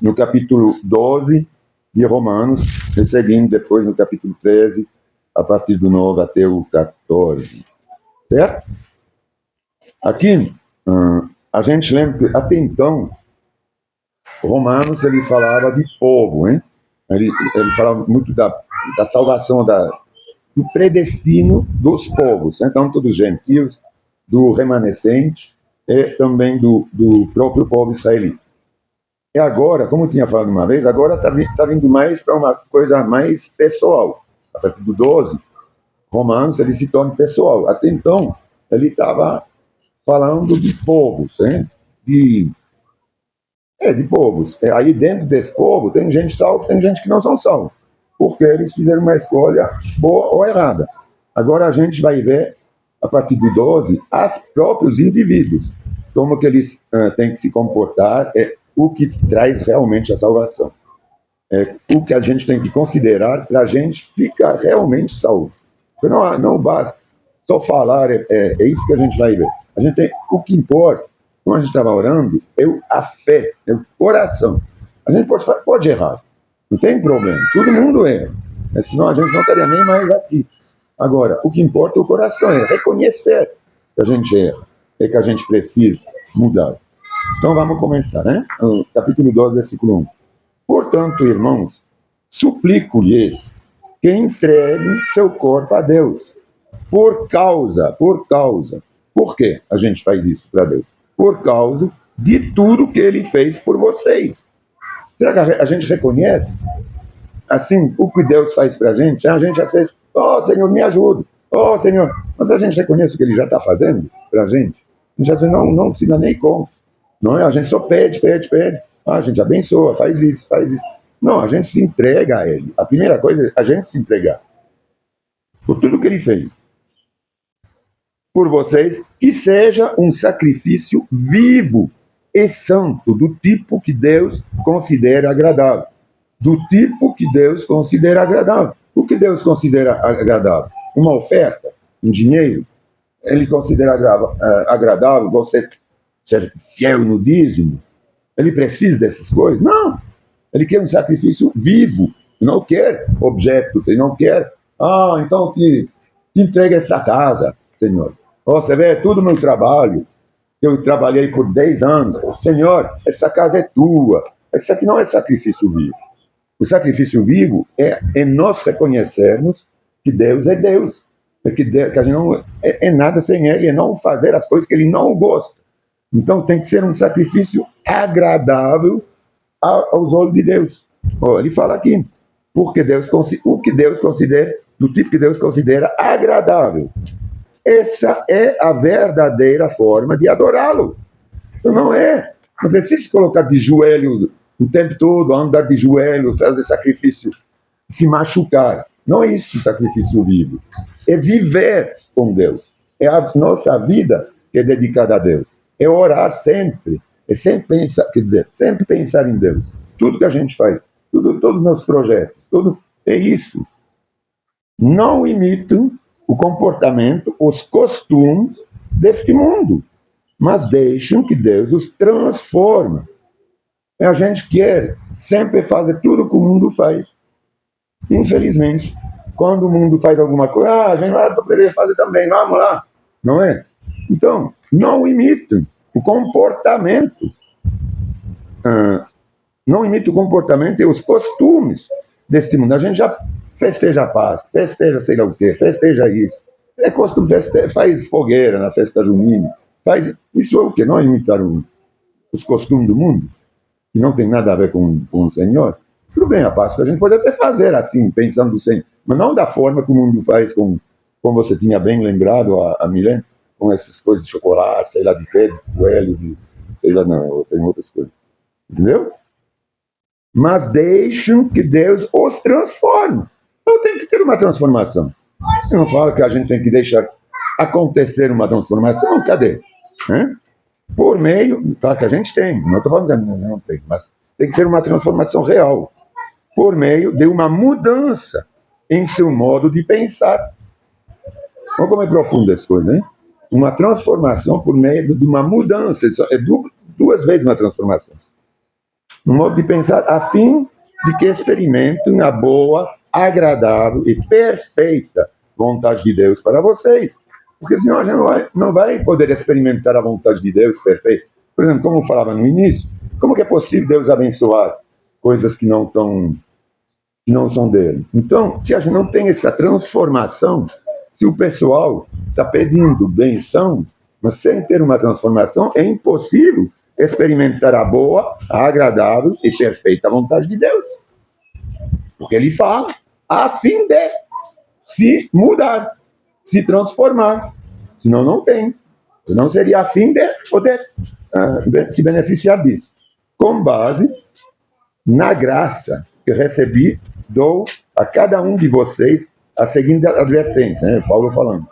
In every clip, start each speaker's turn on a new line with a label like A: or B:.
A: no capítulo 12 de Romanos, e seguindo depois no capítulo 13, a partir do 9 até o 14. Certo? Aqui, a gente lembra que até então, Romanos ele falava de povo, hein? Ele falava muito da salvação, do predestino dos povos, então todos os gentios, do remanescente e também do próprio povo israelita. E agora, como eu tinha falado uma vez, agora está vindo mais para uma coisa mais pessoal. A partir do 12, Romanos ele se torna pessoal. Até então, ele estava falando de povos, hein? de povos. Aí dentro desse povo tem gente salva, tem gente que não são salvos, porque eles fizeram uma escolha boa ou errada. Agora a gente vai ver, a partir do 12, os próprios indivíduos, como que eles têm que se comportar, o que traz realmente a salvação. O que a gente tem que considerar para a gente ficar realmente salvo. Porque não basta só falar, é isso que a gente vai ver. A gente tem, o que importa, como a gente estava orando, é a fé, é o coração. A gente pode errar, não tem problema, todo mundo erra, senão a gente não estaria nem mais aqui. Agora, o que importa é o coração, é reconhecer que a gente erra, que a gente precisa mudar. Então vamos começar, né? O capítulo 12, versículo 1. Portanto, irmãos, suplico-lhes que entreguem seu corpo a Deus. Por que a gente faz isso para Deus? Por causa de tudo que Ele fez por vocês. Será que a gente reconhece, assim, o que Deus faz para a gente? A gente às vezes, Senhor, me ajuda. Senhor, mas a gente reconhece o que Ele já está fazendo para a gente? A gente às vezes não se dá nem conta. Não é? A gente só pede. A gente abençoa, faz isso. Não, a gente se entrega a Ele. A primeira coisa é a gente se entregar por tudo que Ele fez por vocês, que seja um sacrifício vivo e santo, do tipo que Deus considera agradável. Do tipo que Deus considera agradável. O que Deus considera agradável? Uma oferta, um dinheiro. Ele considera agradável você ser fiel no dízimo. Ele precisa dessas coisas? Não. Ele quer um sacrifício vivo. Ele não quer objetos. Ele não quer, então te entrega essa casa, Senhor. Você vê, é tudo meu trabalho. Eu trabalhei por 10 anos. Senhor, essa casa é tua. Isso aqui não é sacrifício vivo. O sacrifício vivo é nós reconhecermos que Deus é Deus. Que a gente não é nada sem Ele. É não fazer as coisas que Ele não gosta. Então tem que ser um sacrifício agradável aos olhos de Deus. Ele fala aqui, porque o que Deus considera, do tipo que Deus considera agradável. Essa é a verdadeira forma de adorá-lo. Não precisa se colocar de joelho o tempo todo, andar de joelho, fazer sacrifício, se machucar. Não é isso sacrifício vivo. É viver com Deus. É a nossa vida que é dedicada a Deus. É orar sempre. É sempre pensar, sempre pensar em Deus. Tudo que a gente faz, todos os nossos projetos, tudo é isso. Não imitam o comportamento, os costumes deste mundo, mas deixam que Deus os transforme. A gente quer sempre fazer tudo que o mundo faz. Infelizmente, quando o mundo faz alguma coisa, a gente vai poder fazer também, vamos lá, não é? Então, não imitem o comportamento. Não imite o comportamento e os costumes deste mundo. A gente já festeja a Páscoa, festeja sei lá o quê, festeja isso. É costume, faz fogueira na festa junina. Isso é o quê? Não imitar os costumes do mundo, que não tem nada a ver com o Senhor. Tudo bem, a Páscoa a gente pode até fazer assim, pensando sem, mas não da forma que o mundo faz, como você tinha bem lembrado, a Milene, com essas coisas de chocolate, sei lá, de pé, de coelho, sei lá, não, tem outras coisas. Entendeu? Mas deixam que Deus os transforme. Então tem que ter uma transformação. Você não fala que a gente tem que deixar acontecer uma transformação? Cadê? Por meio, claro que a gente tem, não estou falando que a gente não tem, mas tem que ser uma transformação real. Por meio de uma mudança em seu modo de pensar. Olha como é profunda essa coisa, hein? Uma transformação por meio de uma mudança. É duas vezes uma transformação. Um modo de pensar a fim de que experimentem a boa, agradável e perfeita vontade de Deus para vocês. Porque senão a gente não vai poder experimentar a vontade de Deus perfeita. Por exemplo, como eu falava no início, como que é possível Deus abençoar coisas que não são dele? Então, se a gente não tem essa transformação, se o pessoal está pedindo benção, mas sem ter uma transformação, é impossível experimentar a boa, a agradável e perfeita vontade de Deus. Porque ele fala a fim de se mudar, se transformar. Senão não tem. Senão seria a fim de poder se beneficiar disso. Com base na graça que recebi, dou a cada um de vocês a seguinte advertência, né? Paulo falando.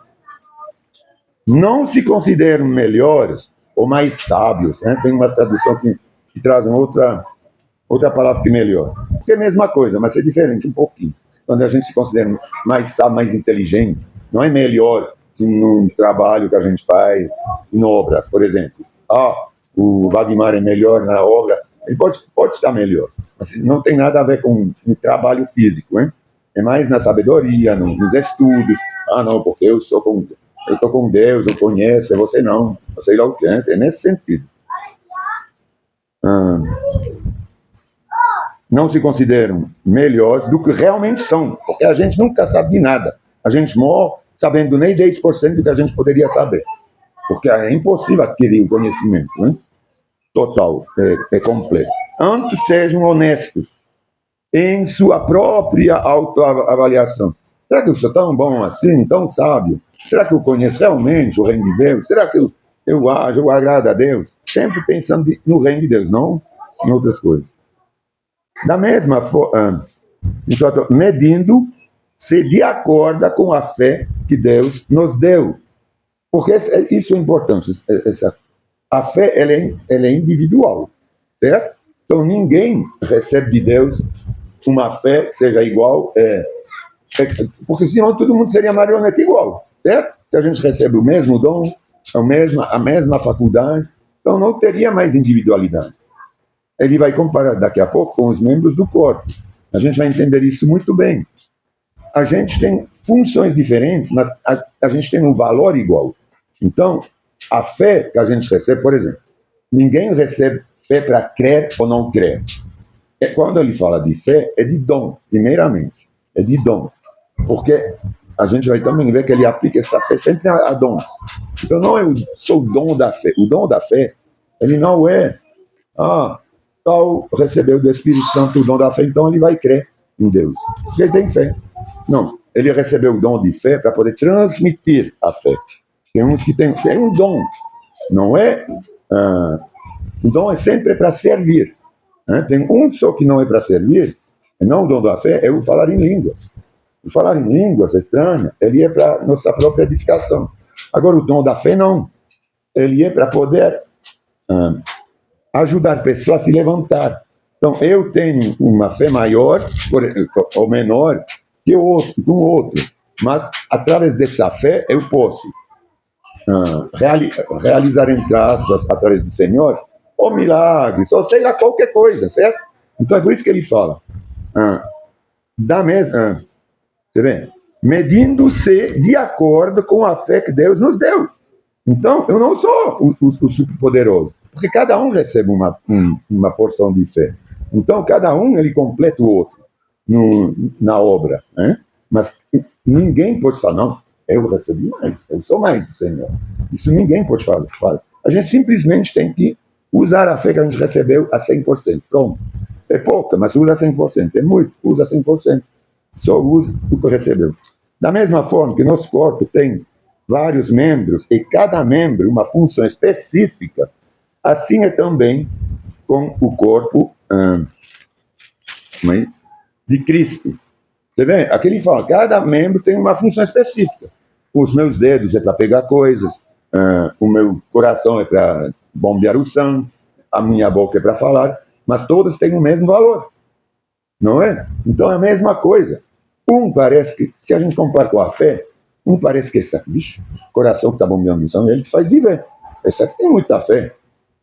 A: Não se consideram melhores ou mais sábios, né? Tem uma tradução que traz outra palavra que é melhor. Porque é a mesma coisa, mas é diferente um pouquinho. Quando a gente se considera mais sábio, mais inteligente, não é melhor no trabalho que a gente faz, em obras, por exemplo. O Wagmar é melhor na obra, ele pode estar melhor, mas não tem nada a ver com o trabalho físico, hein? É mais na sabedoria, nos estudos. Não, porque eu estou com Deus, eu conheço, você não, eu sei lá o que é nesse sentido. Não se consideram melhores do que realmente são, porque a gente nunca sabe de nada. A gente morre sabendo nem 10% do que a gente poderia saber, porque é impossível adquirir o conhecimento, né? Total, completo. Antes sejam honestos em sua própria autoavaliação. Será que eu sou tão bom assim, tão sábio? Será que eu conheço realmente o reino de Deus? Será que eu agrado a Deus? Sempre pensando no reino de Deus, não em outras coisas. Da mesma forma, medindo-se de acordo com a fé que Deus nos deu. Porque isso é importante. A fé ela é individual, certo? Então ninguém recebe de Deus uma fé que seja igual, porque senão todo mundo seria marioneta igual, certo? Se a gente recebe o mesmo dom, a mesma faculdade, então não teria mais individualidade. Ele vai comparar daqui a pouco com os membros do corpo. A gente vai entender isso muito bem. A gente tem funções diferentes, mas a gente tem um valor igual. Então, a fé que a gente recebe, por exemplo, ninguém recebe fé para crer ou não crer. Quando ele fala de fé, é de dom, primeiramente. É de dom. Porque a gente vai também ver que ele aplica essa fé sempre a dons. Então, não é só o dom da fé. O dom da fé, ele não é... tal recebeu do Espírito Santo o dom da fé, então ele vai crer em Deus. Porque ele tem fé. Não, ele recebeu o dom de fé para poder transmitir a fé. Tem uns que tem um dom, não é? O dom é sempre para servir. Né? Tem um só que não é para servir, não o dom da fé, é o falar em línguas. O falar em línguas estranhas, ele é para nossa própria edificação. Agora, o dom da fé, não. Ele é para poder ajudar pessoas a se levantar. Então, eu tenho uma fé maior ou menor que o outro, mas através dessa fé eu posso realizar, entre aspas, através do Senhor, ou milagres, ou sei lá, qualquer coisa, certo? Então é por isso que ele fala, você vê, medindo-se de acordo com a fé que Deus nos deu. Então, eu não sou o superpoderoso, porque cada um recebe uma porção de fé. Então, cada um, ele completa o outro na obra, né? Mas ninguém pode falar, não, eu recebi mais, eu sou mais do Senhor. Isso ninguém pode falar. A gente simplesmente tem que usar a fé que a gente recebeu a 100%. Pronto. É pouca, mas usa 100%. É muito, usa 100%. Só usa o que recebeu. Da mesma forma que nosso corpo tem vários membros, e cada membro uma função específica, assim é também com o corpo de Cristo. Você vê? Aqui ele fala, cada membro tem uma função específica. Os meus dedos é para pegar coisas, o meu coração é para bombear o sangue, a minha boca é para falar, mas todas têm o mesmo valor. Não é? Então é a mesma coisa. Parece que, se a gente compara com a fé, parece que esse bicho, coração que está bombeando o sangue, ele faz viver. Esse aqui tem muita fé.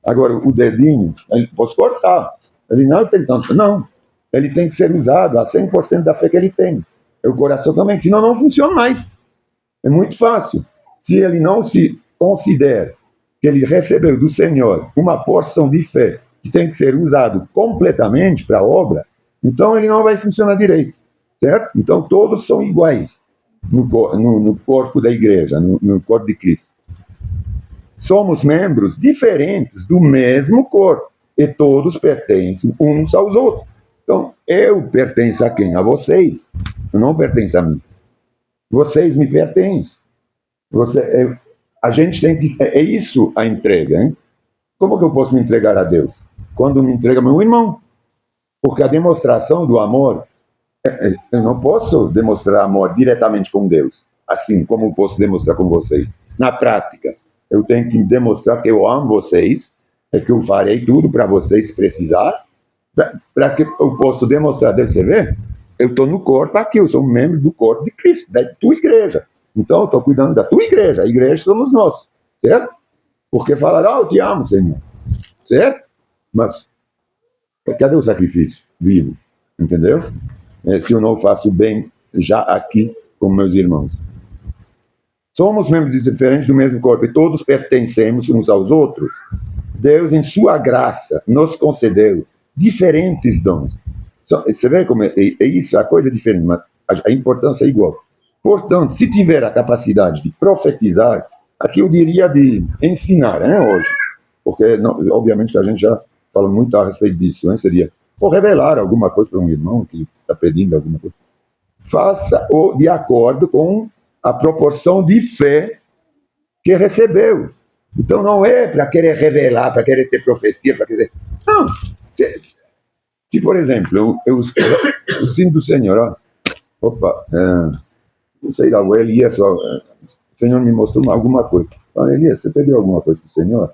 A: Agora, o dedinho, ele pode cortar. Ele não tem tanto. Não. Ele tem que ser usado a 100% da fé que ele tem. O coração também, senão não funciona mais. É muito fácil. Se ele não se considera que ele recebeu do Senhor uma porção de fé que tem que ser usado completamente para a obra, então ele não vai funcionar direito, certo? Então todos são iguais no corpo da igreja, no corpo de Cristo. Somos membros diferentes do mesmo corpo e todos pertencem uns aos outros. Então, eu pertenço a quem? A vocês. Eu não pertenço a mim. Vocês me pertencem. A gente tem que... É isso a entrega, hein? Como que eu posso me entregar a Deus? Quando me entrega meu irmão. Porque a demonstração do amor... Eu não posso demonstrar amor diretamente com Deus, assim como posso demonstrar com vocês. Na prática, eu tenho que demonstrar que eu amo vocês, que eu farei tudo para vocês precisar, para que eu possa demonstrar. Deve você ver? Eu estou no corpo aqui, eu sou um membro do corpo de Cristo, da tua igreja. Então, eu estou cuidando da tua igreja. A igreja somos nós, certo? Porque falaram, eu te amo, Senhor. Certo? Mas, cadê o sacrifício vivo? Entendeu? Se eu não faço bem já aqui com meus irmãos. Somos membros diferentes do mesmo corpo e todos pertencemos uns aos outros. Deus, em sua graça, nos concedeu diferentes dons. Você vê como é isso, a coisa é diferente, mas a importância é igual. Portanto, se tiver a capacidade de profetizar, aqui eu diria de ensinar, né, hoje, porque não, obviamente que a gente já fala muito a respeito disso, né, seria ou revelar alguma coisa para um irmão que está pedindo alguma coisa. Faça-o de acordo com a proporção de fé que recebeu. Então não é para querer revelar, para querer ter profecia, para querer... Não. Se por exemplo, eu sinto do Senhor, não sei lá, o Elias, o Senhor me mostrou alguma coisa. Fala, Elias, você pediu alguma coisa para o Senhor?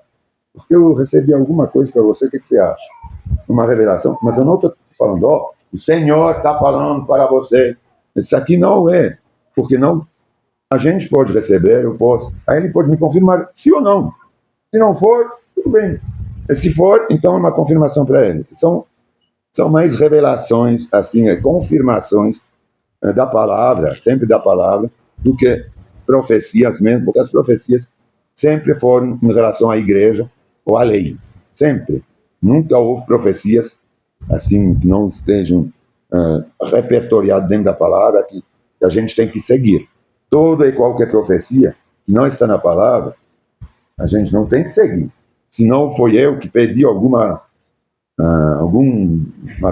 A: Porque eu recebi alguma coisa para você, o que você acha? Uma revelação, mas eu não estou falando, o Senhor está falando para você. Isso aqui não é, porque não, a gente pode receber, eu posso, aí ele pode me confirmar sim ou não. Se não for, tudo bem. E se for, então é uma confirmação para ele. São mais revelações, assim, confirmações da palavra, sempre da palavra, do que profecias mesmo, porque as profecias sempre foram em relação à igreja ou à lei. Sempre. Nunca houve profecias assim que não estejam repertoriadas dentro da palavra que a gente tem que seguir. Toda e qualquer profecia que não está na palavra, a gente não tem que seguir. Se não foi eu que pedi alguma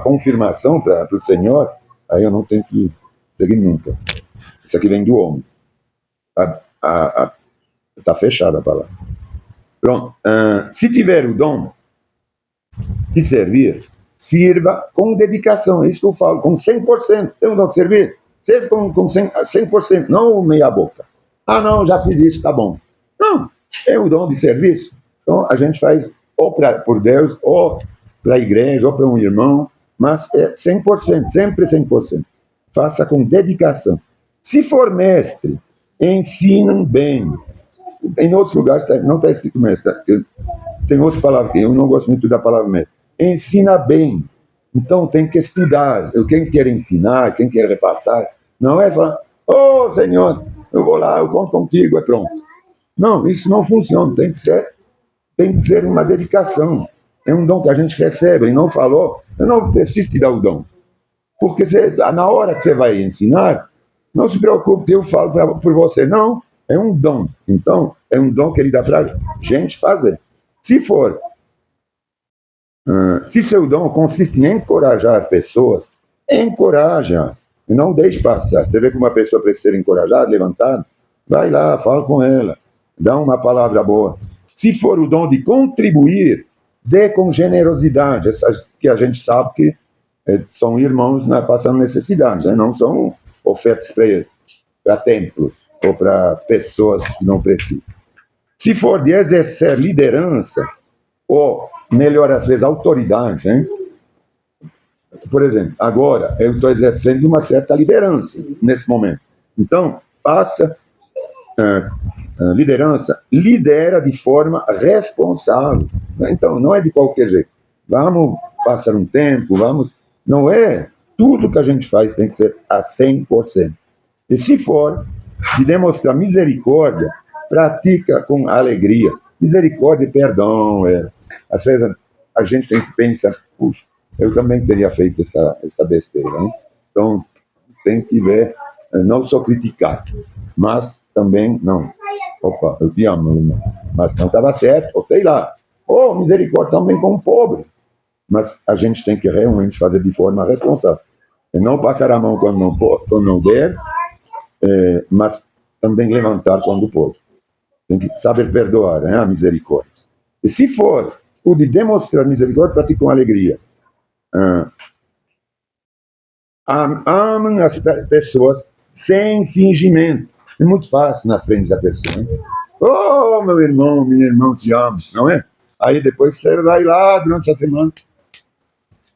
A: confirmação para o Senhor, aí eu não tenho que seguir nunca. Isso aqui vem do homem. Está fechada a palavra. Pronto. Se tiver o dom de servir, sirva com dedicação. É isso que eu falo, com 100%. Tem o dom de servir? Serve com 100%, não meia boca. Não, já fiz isso, tá bom. Não, é o dom de serviço. Então, a gente faz ou por Deus, ou para a igreja, ou para um irmão, mas é 100%, sempre 100%. Faça com dedicação. Se for mestre, ensinam bem. Em outros lugares não está escrito mestre. Tem outras palavras, eu não gosto muito da palavra mestre. Ensina bem. Então tem que estudar. Quem quer ensinar, quem quer repassar, não é falar, Senhor, eu vou lá, eu conto contigo, é pronto. Não, isso não funciona. Tem que ser uma dedicação. É um dom que a gente recebe. Ele não falou, eu não preciso te dar o dom. Porque na hora que você vai ensinar, não se preocupe que eu falo por você. Não, é um dom. Então, é um dom que ele dá para a gente fazer. Se seu dom consiste em encorajar pessoas, encoraje-as. E não deixe passar. Você vê que uma pessoa precisa ser encorajada, levantada, vai lá, fala com ela, dá uma palavra boa. Se for o dom de contribuir, dê com generosidade. Essas que a gente sabe que são irmãos passando necessidade, né? Não são ofertas para templos ou para pessoas que não precisam. Se for de exercer liderança, ou melhor, às vezes, autoridade, hein? Por exemplo, agora eu estou exercendo uma certa liderança nesse momento. Então, faça liderança, lidera de forma responsável. Então, não é de qualquer jeito. Vamos passar um tempo, vamos... Não é. Tudo que a gente faz tem que ser a 100%. E se for de demonstrar misericórdia, pratica com alegria. Misericórdia e perdão. Às vezes a gente tem que pensar, puxa, eu também teria feito essa besteira. Né? Então, tem que ver, não só criticar, mas também, não. Opa, eu te amo, irmão. Mas não estava certo, ou sei lá. Ou misericórdia também com o pobre. Mas a gente tem que realmente fazer de forma responsável. E não passar a mão quando não der, mas também levantar quando pode. Tem que saber perdoar, né? A misericórdia. E se for o de demonstrar misericórdia, pratique com alegria. Amam as pessoas sem fingimento. É muito fácil na frente da pessoa. Né? Oh, meu irmão, minha irmã, te amo, não é? Aí depois você vai lá durante a semana,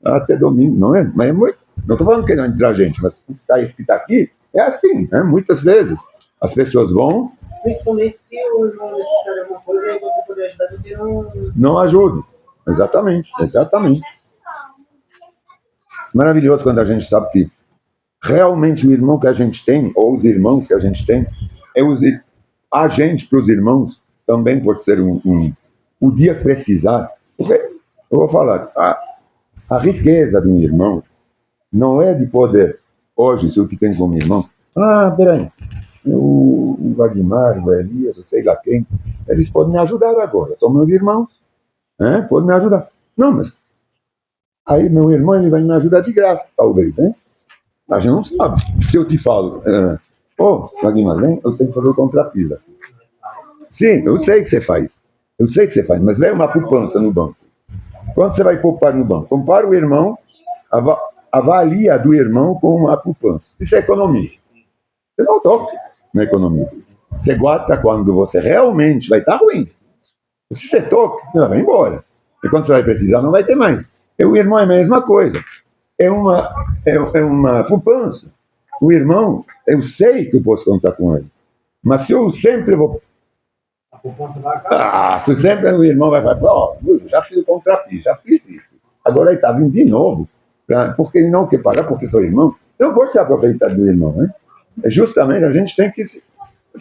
A: até domingo, não é? Mas é muito. Não estou falando que não entre a gente, mas o que está escrito aqui é assim, né? Muitas vezes as pessoas vão.
B: Principalmente se o irmão necessitar de alguma coisa e você puder ajudar, você
A: não ajuda. Exatamente, exatamente. Maravilhoso quando a gente sabe que realmente o irmão que a gente tem, ou os irmãos que a gente tem, a gente para os irmãos também pode ser o dia que precisar. Porque, eu vou falar, a riqueza de um irmão não é de poder, hoje, se o que tem como irmão, peraí, o Valdemar, o Elias, eu sei lá quem, eles podem me ajudar agora, são meus irmãos, podem me ajudar. Não, mas aí meu irmão ele vai me ajudar de graça, talvez, hein? A gente não sabe. Se eu te falo, Valdemar, vem, eu tenho que fazer o contrapila. Sim, eu sei que você faz. Eu sei que você faz, mas leva uma poupança no banco. Quanto você vai poupar no banco? Compara o irmão, avalia do irmão com a poupança. Isso é economia. Você não toca na economia. Você guarda quando você realmente vai estar ruim. Se você toca, ela vai embora. E quando você vai precisar, não vai ter mais. E o irmão é a mesma coisa. É uma poupança. O irmão, eu sei que eu posso contar com ele. Mas se eu sempre vou...
B: a poupança vai acabar.
A: se sempre o irmão vai falar, já fiz o contrapiso, já fiz isso. Agora ele está vindo de novo. Porque ele não quer pagar, porque sou irmão. Então eu vou se aproveitar do irmão. Né? Justamente a gente tem que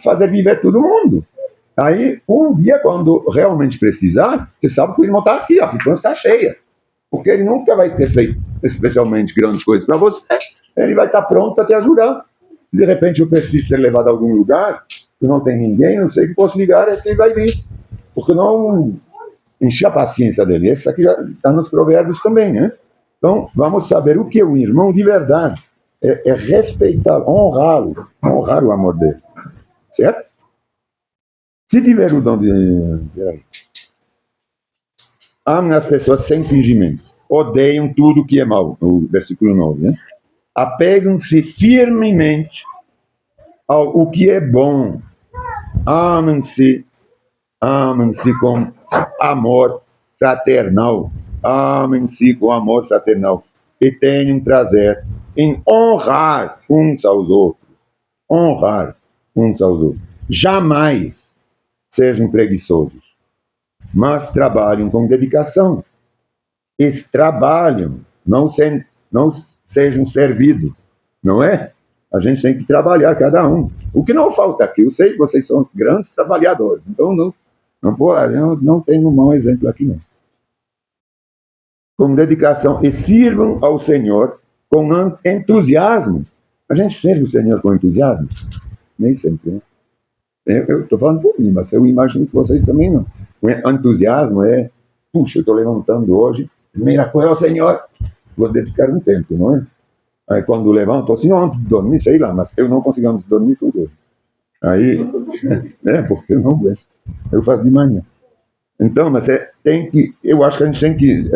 A: fazer viver todo mundo. Aí, um dia, quando realmente precisar, você sabe que o irmão está aqui, a poupança está cheia. Porque ele nunca vai ter feito especialmente grandes coisas para você. Ele vai estar pronto para te ajudar. Se de repente eu preciso ser levado a algum lugar, que não tem ninguém, não sei que posso ligar, é que ele vai vir. Porque não encher a paciência dele. Isso aqui já está nos provérbios também, né? Então, vamos saber o que é um irmão de verdade. É respeitar, honrá-lo, honrar o amor dele. Certo? Se tiver o dom de... amem as pessoas sem fingimento. Odeiam tudo que é mal. No versículo 9. Né? Apegam-se firmemente ao que é bom. Amem-se com amor fraternal. Amem-se com amor fraternal. E tenham prazer em honrar uns aos outros. Honrar uns aos outros. Jamais sejam preguiçosos, mas trabalham com dedicação. Eles trabalham, não sejam servidos, não é? A gente tem que trabalhar cada um. O que não falta aqui, eu sei que vocês são grandes trabalhadores, então não tenho um mau exemplo aqui não. Com dedicação e sirvam ao Senhor com entusiasmo. A gente serve o Senhor com entusiasmo? Nem sempre, né? Eu estou falando por mim, mas eu imagino que vocês também não. O entusiasmo puxa, eu estou levantando hoje, primeira coisa ao Senhor, vou dedicar um tempo, não é? Aí quando levanto, assim, antes de dormir, sei lá, mas eu não consigo antes de dormir com Deus. Aí, porque eu não aguento. Eu faço de manhã. Então, mas eu acho que a gente tem que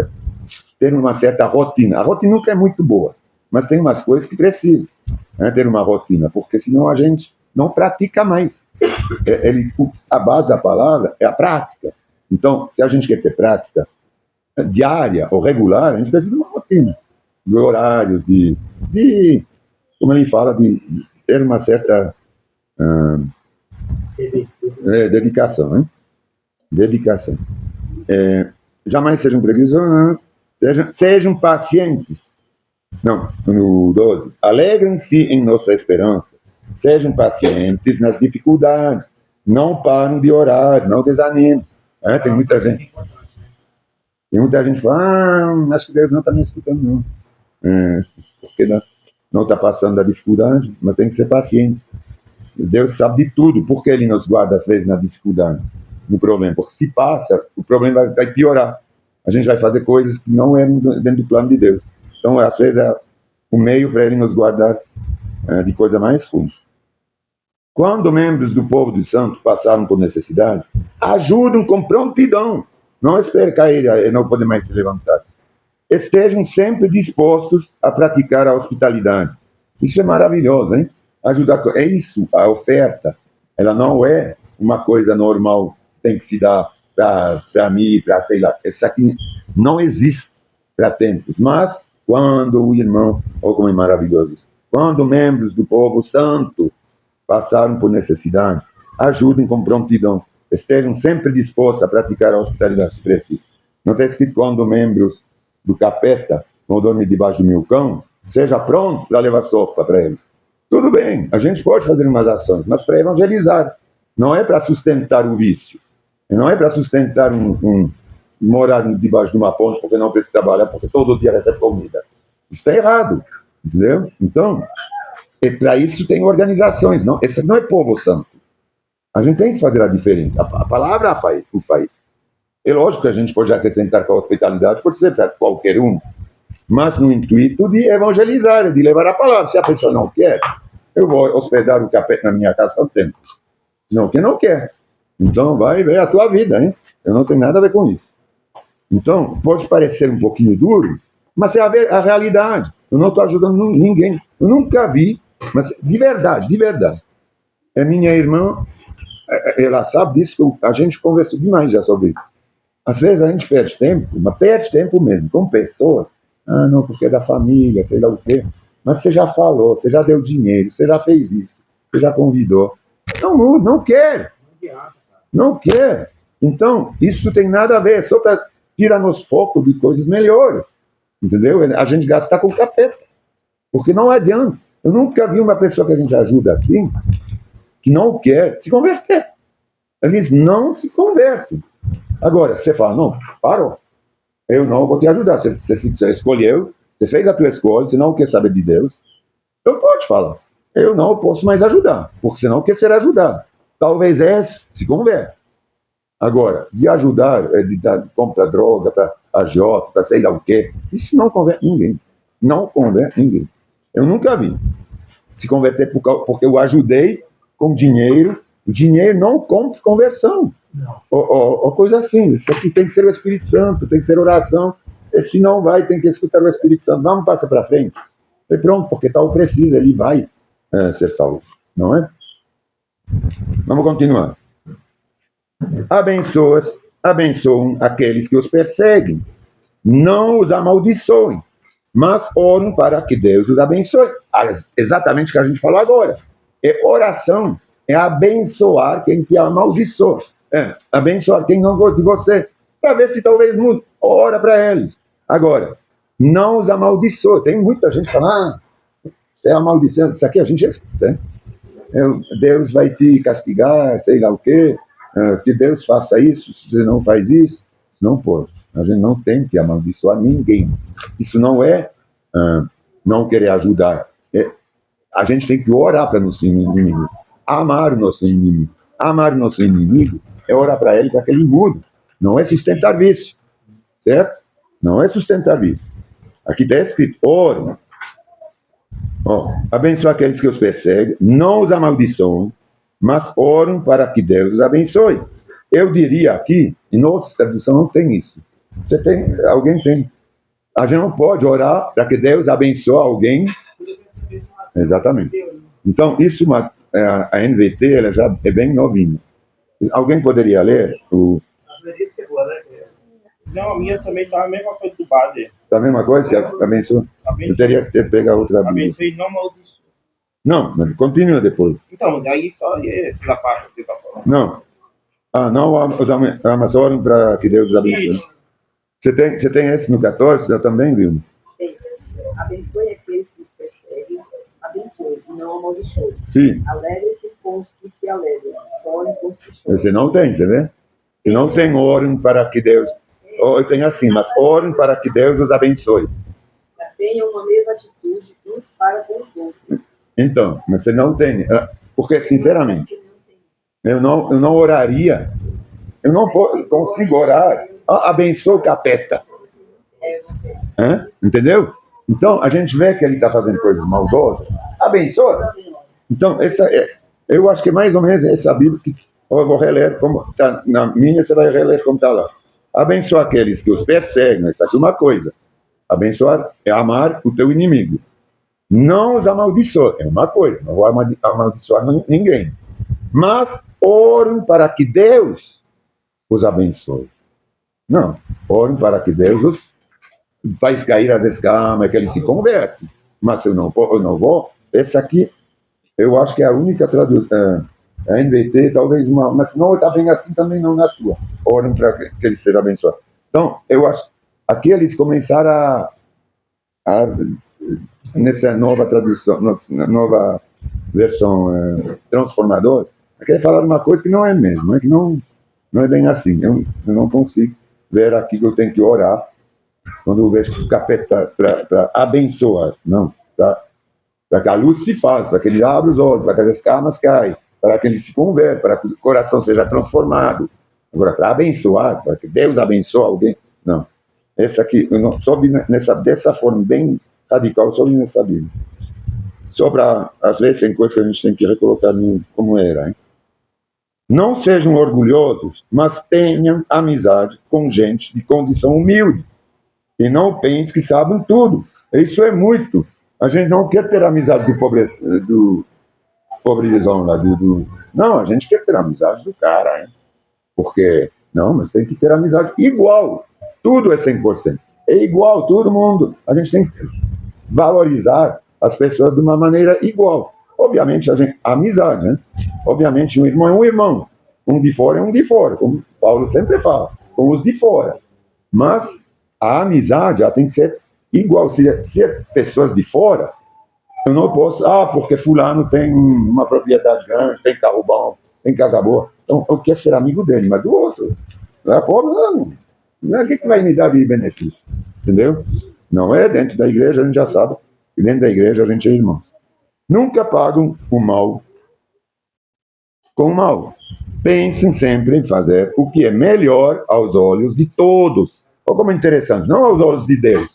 A: ter uma certa rotina. A rotina nunca é muito boa, mas tem umas coisas que precisa ter uma rotina, porque senão a gente não pratica mais. A base da palavra é a prática. Então, se a gente quer ter prática diária ou regular, a gente precisa de uma rotina, de horários, como ele fala, de ter uma certa dedicação. Né? Dedicação. Jamais sejam preguiçosos, Sejam pacientes. Não, no 12. Alegrem-se em nossa esperança. Sejam pacientes nas dificuldades. Não parem de orar, não desanimem. Tem muita gente. Tem muita gente que fala, acho que Deus não está me escutando, não. Porque não está passando da dificuldade, mas tem que ser paciente. Deus sabe de tudo. Por que Ele nos guarda, às vezes, na dificuldade, no problema? Porque se passa, o problema vai piorar. A gente vai fazer coisas que não é dentro do plano de Deus. Então, às vezes, é o meio para Ele nos guardar de coisa mais ruim. Quando membros do povo de santo passaram por necessidade, ajudam com prontidão. Não espere cair e não poder mais se levantar. Estejam sempre dispostos a praticar a hospitalidade. Isso é maravilhoso, hein? Ajudar, é isso, a oferta. Ela não é uma coisa normal, tem que se dar para mim, para sei lá. Isso aqui não existe para tempos. Mas, quando o irmão, olha como é maravilhoso isso, quando membros do povo santo passaram por necessidade, ajudem com prontidão. Estejam sempre dispostos a praticar a hospitalidade se preciso. Não está escrito quando membros do capeta vão dormir debaixo do meu cão, seja pronto para levar sopa para eles. Tudo bem, a gente pode fazer umas ações, mas para evangelizar. Não é para sustentar o vício. Não é para sustentar morar debaixo de uma ponte porque não precisa trabalhar, porque todo dia recebe comida. Isso está errado, entendeu? Então, para isso tem organizações. Não, esse não é povo santo. A gente tem que fazer a diferença. A palavra o faz. É lógico que a gente pode acrescentar com a hospitalidade, pode ser para qualquer um, mas no intuito de evangelizar, de levar a palavra. Se a pessoa não quer, eu vou hospedar o capeta na minha casa ao tempo. Senão, quem não quer. Então, vai ver a tua vida, hein? Eu não tenho nada a ver com isso. Então, pode parecer um pouquinho duro, mas é a realidade. Eu não estou ajudando ninguém. Eu nunca vi, mas de verdade, é minha irmã, ela sabe disso, a gente conversou demais já sobre isso. Às vezes a gente perde tempo, mas perde tempo mesmo, com pessoas. Não, porque é da família, sei lá o quê. Mas você já falou, você já deu dinheiro, você já fez isso, você já convidou. Não quer. Não quer. Então, isso tem nada a ver, só para tirar-nos foco de coisas melhores. Entendeu? A gente gasta com capeta. Porque não adianta. Eu nunca vi uma pessoa que a gente ajuda assim, que não quer se converter. Eles não se convertem. Agora, você fala, não, parou. Eu não vou te ajudar. Você escolheu, você fez a tua escolha, você não quer saber de Deus. Então pode falar. Eu não posso mais ajudar, porque você não quer ser ajudado. Talvez se converte. Agora, de ajudar, compra droga para agiota, para sei lá o quê, isso não converte ninguém. Não converte ninguém. Eu nunca vi se converter porque eu ajudei com dinheiro. O dinheiro não compra conversão. Ou coisa assim. Isso aqui tem que ser o Espírito Santo, tem que ser oração. E se não vai, tem que escutar o Espírito Santo. Vamos passar para frente. E pronto, porque tal precisa, ele vai ser salvo. Não é? Vamos continuar. Abençoam aqueles que os perseguem. Não os amaldiçoem, mas oram para que Deus os abençoe. Exatamente o que a gente falou agora. Oração é abençoar quem te amaldiçoa. Abençoar quem não gosta de você, para ver se talvez mude. Ora para eles. Agora, não os amaldiçoa. Tem muita gente falando, você é amaldiçoando. Isso aqui a gente escuta, né? Deus vai te castigar, sei lá o quê. Que Deus faça isso, se você não faz isso. Isso não pode. A gente não tem que amaldiçoar ninguém. Isso não é não querer ajudar. A gente tem que orar para o nosso inimigo. Amar o nosso inimigo. Amar o nosso inimigo é orar para ele para que ele mude. Não é sustentar vício. Certo? Não é sustentar vício. Aqui está escrito, orem. Abençoa aqueles que os perseguem, não os amaldiçoam, mas oram para que Deus os abençoe. Eu diria aqui, em outras traduções não tem isso. Alguém tem. A gente não pode orar para que Deus abençoe alguém. Exatamente. Então, isso, a NVT, ela já é bem novinha. Alguém poderia ler?
B: Não, a minha também está a mesma coisa do Bader.
A: Está a mesma coisa? Que abençoa? Eu teria que pegar outra.
B: Abençoe não maldiçoe.
A: Não, mas continua depois.
B: Então, daí só essa parte que você está falando.
A: Não. Não, mas oram para que Deus os abençoe. Você tem esse no 14? Eu também, viu?
B: Tem. Abençoe aqueles que os perseguem. Abençoe e não amaldiçoe.
A: Sim.
B: Alegre-se com os que se alegram. Chorem com os que choram.
A: Você não tem, você vê? Você não tem orem para que Deus... Eu tenho assim, mas orem para que Deus os abençoe.
B: Tenham uma mesma atitude uns para com os outros.
A: Então, mas você não tem... Porque, sinceramente, eu não oraria, eu não consigo orar. Abençoe o capeta. Entendeu? Então, a gente vê que ele está fazendo coisas maldosas. Abençoa. Então, eu acho que é mais ou menos essa Bíblia que eu vou reler como está na minha, você vai reler como está lá. Abençoa aqueles que os perseguem. Isso aqui é uma coisa. Abençoar é amar o teu inimigo. Não os amaldiçoar, é uma coisa. Não vou amaldiçoar ninguém. Mas orem para que Deus os abençoe. Não, orem para que Deus os faz cair as escamas, que ele se converte. Mas eu não vou. Essa aqui, eu acho que é a única tradução. A NVT, talvez uma, mas não está bem assim também não na tua. Orem para que ele seja abençoado. Então, eu acho, aqui eles começaram nessa nova tradução, nova versão transformadora, quer falar uma coisa que não é mesmo, que não é bem assim. Eu não consigo ver aqui que eu tenho que orar quando eu vejo o capeta para abençoar, não, para que a luz se faça, para que ele abra os olhos, para que as escamas caem, para que ele se converta, para que o coração seja transformado. Agora, para abençoar, para que Deus abençoe alguém, não. Essa aqui, eu não soube dessa forma bem radical, soube nessa Bíblia. Só para, às vezes, tem coisas que a gente tem que recolocar como era, hein? Não sejam orgulhosos, mas tenham amizade com gente de condição humilde. E não pense que sabem tudo. Isso é muito. A gente não quer ter amizade do pobrezão lá. Não, a gente quer ter amizade do cara, hein? Porque, não, mas tem que ter amizade igual. Tudo é 100%. É igual, todo mundo. A gente tem que valorizar as pessoas de uma maneira igual. Obviamente, a amizade, né? Obviamente, um irmão é um irmão. Um de fora é um de fora, como Paulo sempre fala, com os de fora. Mas a amizade ela tem que ser igual. Se é pessoas de fora, eu não posso, porque fulano tem uma propriedade grande, tem carro bom, tem casa boa. Então, eu quero ser amigo dele, mas do outro. Pobre, não. O que vai me dar de benefício? Entendeu? Não é dentro da igreja, a gente já sabe que dentro da igreja a gente é irmãos. Nunca pagam o mal com o mal. Pensem sempre em fazer o que é melhor aos olhos de todos. Olha como é interessante, não aos olhos de Deus,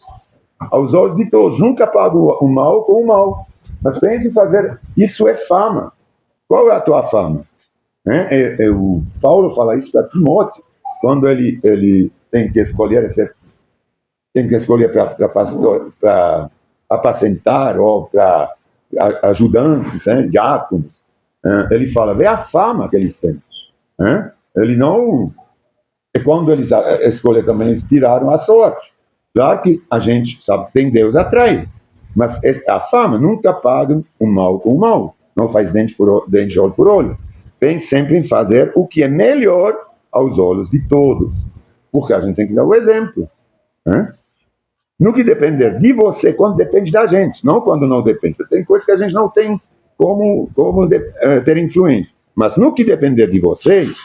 A: aos olhos de todos. Nunca pagam o mal com o mal. Mas pense em fazer, isso é fama. Qual é a tua fama? O Paulo fala isso para Timóteo, quando ele tem que escolher para apacentar ou para ajudantes, diáconos. Ele fala, vê a fama que eles têm. Ele não... E quando eles escolhem também, eles tiraram a sorte. Claro que a gente sabe que tem Deus atrás, mas a fama nunca paga o mal com o mal. Não faz dente de olho por olho. Pense sempre em fazer o que é melhor aos olhos de todos. Porque a gente tem que dar o exemplo. No que depender de você, quando depende da gente, não quando não depende. Tem coisas que a gente não tem como ter influência. Mas no que depender de vocês,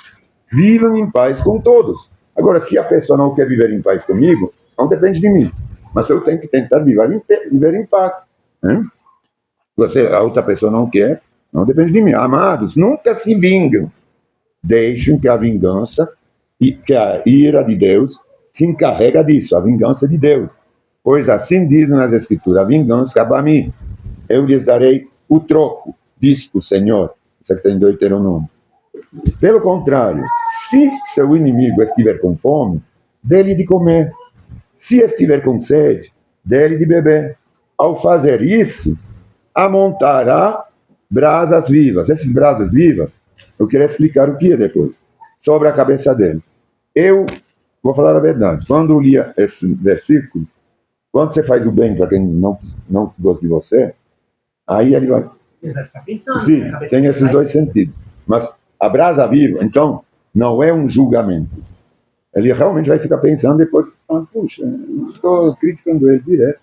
A: vivam em paz com todos. Agora, se a pessoa não quer viver em paz comigo, não depende de mim. Mas eu tenho que tentar viver em paz. A outra pessoa não quer, não depende de mim. Amados, nunca se vingam. Deixem que a vingança e que a ira de Deus se encarrega disso, a vingança de Deus. Pois assim dizem nas Escrituras, a vingança cabe a mim. Eu lhes darei o troco, diz o Senhor. Isso aqui tem Deuteronômio. Pelo contrário, se seu inimigo estiver com fome, dê-lhe de comer. Se estiver com sede, dê-lhe de beber. Ao fazer isso, amontará brasas vivas. Essas brasas vivas, eu queria explicar o que é depois, sobre a cabeça dele. Eu vou falar a verdade. Quando eu lia esse versículo, quando você faz o bem para quem não gosta de você, aí ele vai...
B: Você vai ficar pensando.
A: Sim, tem esses dois sentidos. Mas a brasa viva, então, não é um julgamento. Ele realmente vai ficar pensando depois, puxa, estou criticando ele direto.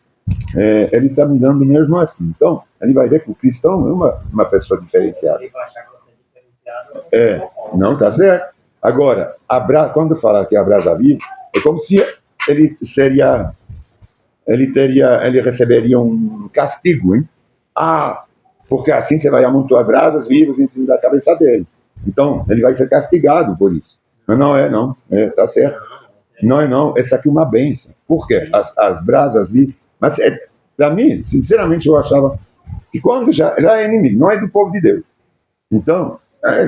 A: Ele está me dando mesmo assim. Então, ele vai ver que o cristão é uma pessoa diferenciada.
C: Ele vai achar que você é diferenciado.
A: Não está certo. Agora, quando fala que a brasa viva, é como se ele receberia um castigo, hein? Porque assim você vai amontoar brasas vivas em cima da cabeça dele. Então, ele vai ser castigado por isso. Mas não é, não. Tá certo. Não é, não. Essa aqui é uma bênção. Por quê? As brasas vivas. Mas, para mim, sinceramente, eu achava que quando já é inimigo, não é do povo de Deus. Então,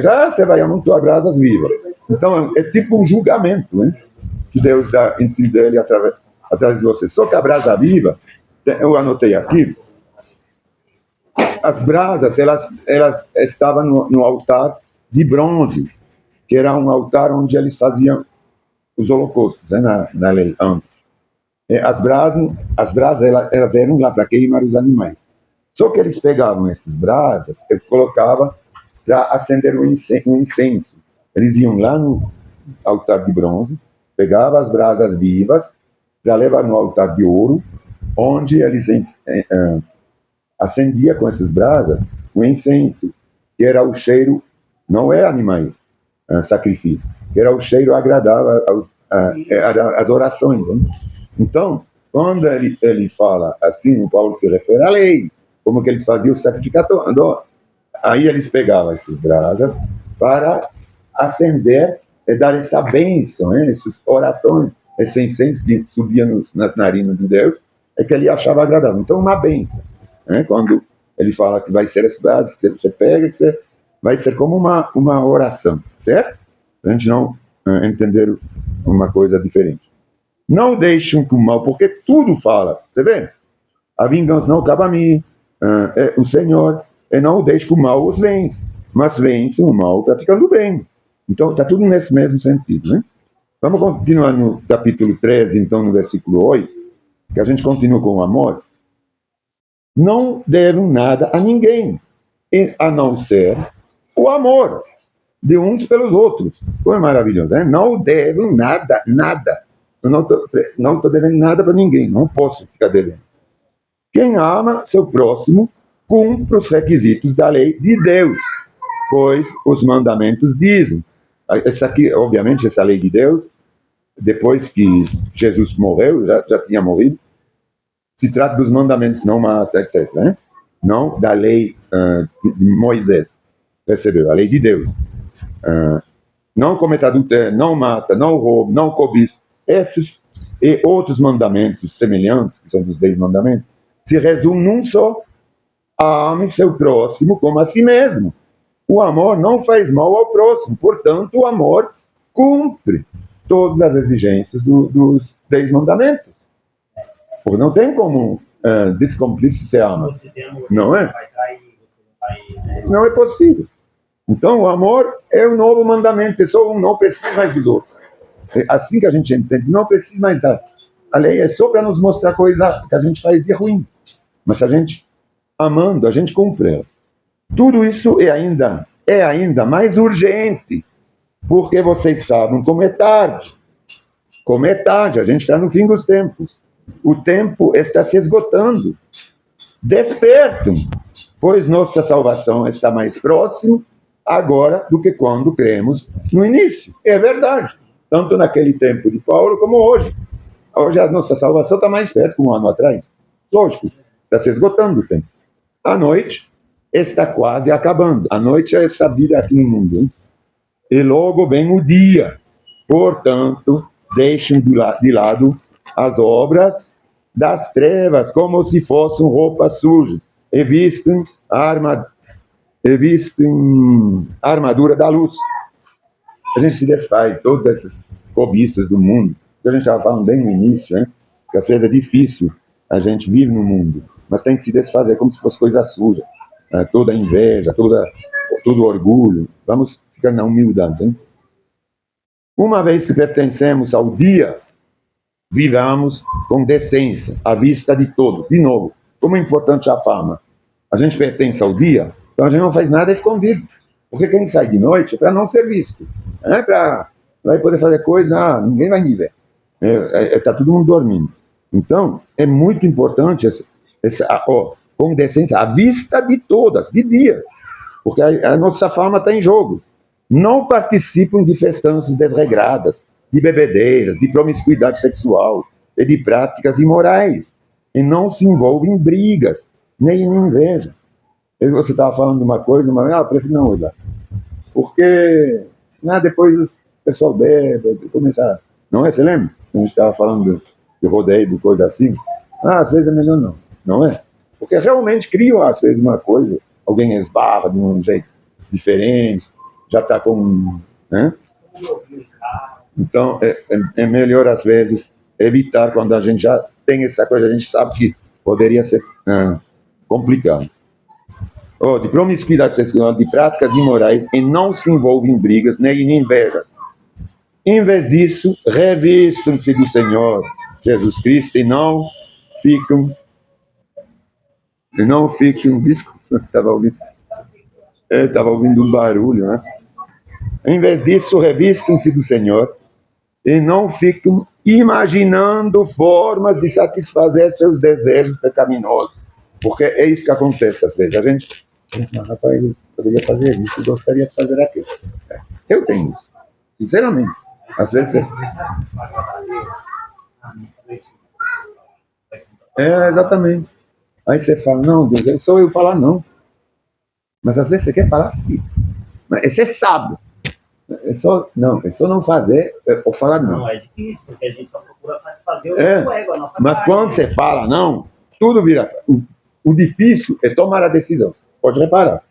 A: já você vai amontoar brasas vivas. Então, é tipo um julgamento, né? Que Deus dá em cima dele através de você. Só que a brasa viva, eu anotei aqui, as brasas, elas estavam no altar de bronze, que era um altar onde eles faziam os holocaustos, né, na lei, antes. As brasas elas eram lá para queimar os animais. Só que eles pegavam essas brasas e colocavam para acender um incenso. Eles iam lá no altar de bronze, pegavam as brasas vivas para levar no altar de ouro, onde eles acendia com essas brasas o incenso, que era o cheiro, não é animais, sacrifício, que era o cheiro agradável às orações. Hein? Então, quando ele fala assim, o Paulo se refere à lei, como que eles faziam o sacrificatório. Aí eles pegavam essas brasas para acender e dar essa bênção, essas orações, esse incenso que subia nas narinas de Deus, é que ele achava agradável. Então, uma bênção. Quando ele fala que vai ser as brasas que você pega, que vai ser como uma oração, certo? A gente não entender uma coisa diferente. Não deixem que o mal, porque tudo fala, você vê? A vingança não cabe a mim, o Senhor, e não deixe que o mal os vence, mas vence o mal praticando o bem. Então, está tudo nesse mesmo sentido, né? Vamos continuar no capítulo 13, então, no versículo 8, que a gente continua com o amor. Não deram nada a ninguém, a não ser o amor de uns pelos outros. Como é maravilhoso, né? Não deram nada. Eu não estou devendo nada para ninguém, não posso ficar devendo. Quem ama seu próximo cumpre os requisitos da lei de Deus, pois os mandamentos dizem. Essa aqui, obviamente, essa lei de Deus, depois que Jesus morreu, já tinha morrido, se trata dos mandamentos, não mata, etc. Né? Não da lei de Moisés, percebeu? A lei de Deus. Não cometa adultério, não mata, não rouba, não cobiça. Esses e outros mandamentos semelhantes, que são os 10 mandamentos, se resumem num só: ame seu próximo como a si mesmo. O amor não faz mal ao próximo, portanto, o amor cumpre todas as exigências dos 10 mandamentos. Porque não tem como descumprir se você ama.
C: Se você tem amor,
A: Não é?
C: Você vai trair, você não vai...
A: Não é possível. Então, o amor é o novo mandamento, é só um, não precisa mais dos outros. É assim que a gente entende, não precisa mais da... A lei é só para nos mostrar coisa que a gente faz de ruim. Mas se a gente, amando, a gente cumpre ela. Tudo isso é ainda mais urgente, porque vocês sabem como é tarde. Como é tarde, a gente está no fim dos tempos. O tempo está se esgotando. Despertem, pois nossa salvação está mais próxima agora do que quando cremos no início. É verdade, tanto naquele tempo de Paulo como hoje. Hoje a nossa salvação está mais perto que um ano atrás. Lógico, está se esgotando o tempo. A noite está quase acabando. A noite é essa vida aqui no mundo. Hein? E logo vem o dia. Portanto, deixem de lado as obras das trevas, como se fossem roupas sujas, e vistem a armadura da luz. A gente se desfaz de todas essas cobiças do mundo, que a gente estava falando bem no início, né? Que às vezes é difícil a gente vir no mundo, mas tem que se desfazer como se fosse coisa suja, toda inveja, todo orgulho. Vamos ficar na humildade, hein? Uma vez que pertencemos ao dia, vivamos com decência, à vista de todos. De novo, como é importante a fama. A gente pertence ao dia, então a gente não faz nada escondido. Porque quem sai de noite é para não ser visto. Não é para vai poder fazer coisa, ninguém vai me ver. Está todo mundo dormindo. Então, é muito importante como decência, à vista de todas, de dia, porque a nossa fama está em jogo. Não participam de festanças desregradas, de bebedeiras, de promiscuidade sexual e de práticas imorais, e não se envolvem em brigas, nem em inveja. Você estava falando de uma coisa, mas eu prefiro não olhar, porque depois o pessoal bebe, começa, não é? Você lembra? A gente estava falando de rodeio, de coisa assim. Às vezes é melhor não, não é? Porque realmente criam, às vezes, uma coisa, alguém esbarra de um jeito diferente, já está com... Né? Então, é melhor, às vezes, evitar quando a gente já tem essa coisa, a gente sabe que poderia ser complicado. De promiscuidade sexual, de práticas imorais, e não se envolve em brigas, nem em invejas. Em vez disso, revistam-se do Senhor Jesus Cristo e não ficam... Desculpa, estava ouvindo um barulho, né? Em vez disso, revistam-se do Senhor e não ficam imaginando formas de satisfazer seus desejos pecaminosos. Porque é isso que acontece às vezes. A gente pensa, rapaz, eu poderia fazer isso, eu gostaria de fazer aquilo. Eu tenho isso, sinceramente. Às vezes exatamente. Aí você fala, não, Deus, sou eu falar não. Mas às vezes você quer falar assim. Mas você sabe. É só não fazer ou falar não.
C: Não, é difícil, porque a gente só procura satisfazer o nosso ego, a nossa
A: Mas
C: carne.
A: quando você fala não, tudo vira... O difícil é tomar a decisão. Pode reparar.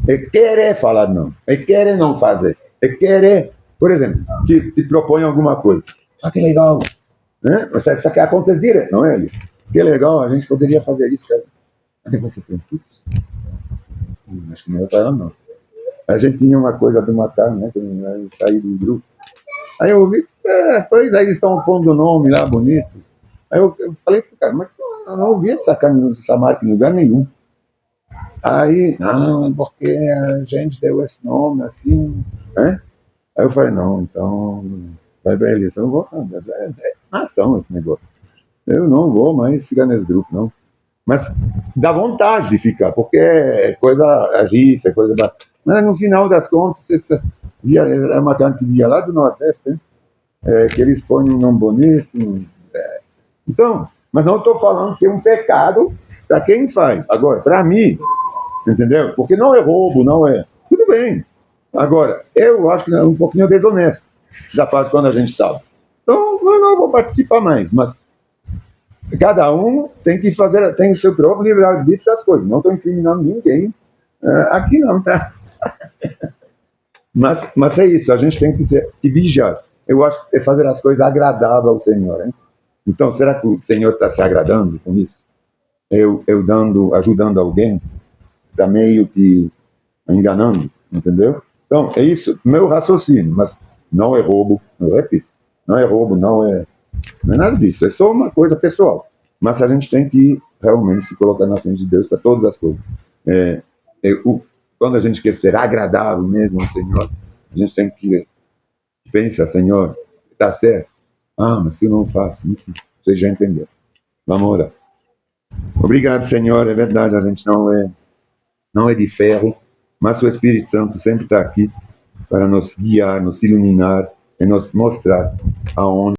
A: É querer falar não. É querer não fazer. É querer... Por exemplo, te propõe alguma coisa. Que legal. Né? Isso aqui acontece direto, não é, ele? Que legal, a gente poderia fazer isso. Cara. Aí você pensa, acho que não ia falar não. A gente tinha uma coisa de matar, né? Que eu saí do grupo. Aí eu ouvi, pois aí eles estão pondo o nome lá, bonitos. Aí eu falei, cara, mas eu não ouvi essa marca em lugar nenhum. Aí, não, porque a gente deu esse nome assim, né? Aí eu falei, não, então, vai beleza, eu não vou, não, é nação esse negócio. Eu não vou mais ficar nesse grupo, não. Mas dá vontade de ficar, porque é coisa agita, é coisa... Mas no final das contas, é uma canto que via lá do Nordeste, né? Que eles põem um nome bonito. Então, mas não estou falando que é um pecado para quem faz. Agora, para mim, entendeu? Porque não é roubo, não é... Tudo bem. Agora, eu acho que é um pouquinho desonesto da parte quando a gente sabe. Então, eu não vou participar mais, mas cada um tem que fazer, tem o seu próprio livre-arbítrio das coisas. Não estou incriminando ninguém. Aqui não, tá? Mas é isso, a gente tem que vigiar. Eu acho que é fazer as coisas agradáveis ao Senhor, hein? Então, será que o Senhor está se agradando com isso? Eu ajudando alguém, está meio que enganando, entendeu? Então, é isso, meu raciocínio, mas não é roubo, eu repito, não é roubo, não é nada disso, é só uma coisa pessoal. Mas a gente tem que realmente se colocar na frente de Deus para todas as coisas. Quando a gente quer ser agradável mesmo ao Senhor, a gente tem que pensar, Senhor, está certo? Mas se eu não faço, enfim, você já entendeu. Vamos orar. Obrigado, Senhor, é verdade, a gente não é de ferro, mas o Espírito Santo sempre está aqui para nos guiar, nos iluminar e nos mostrar aonde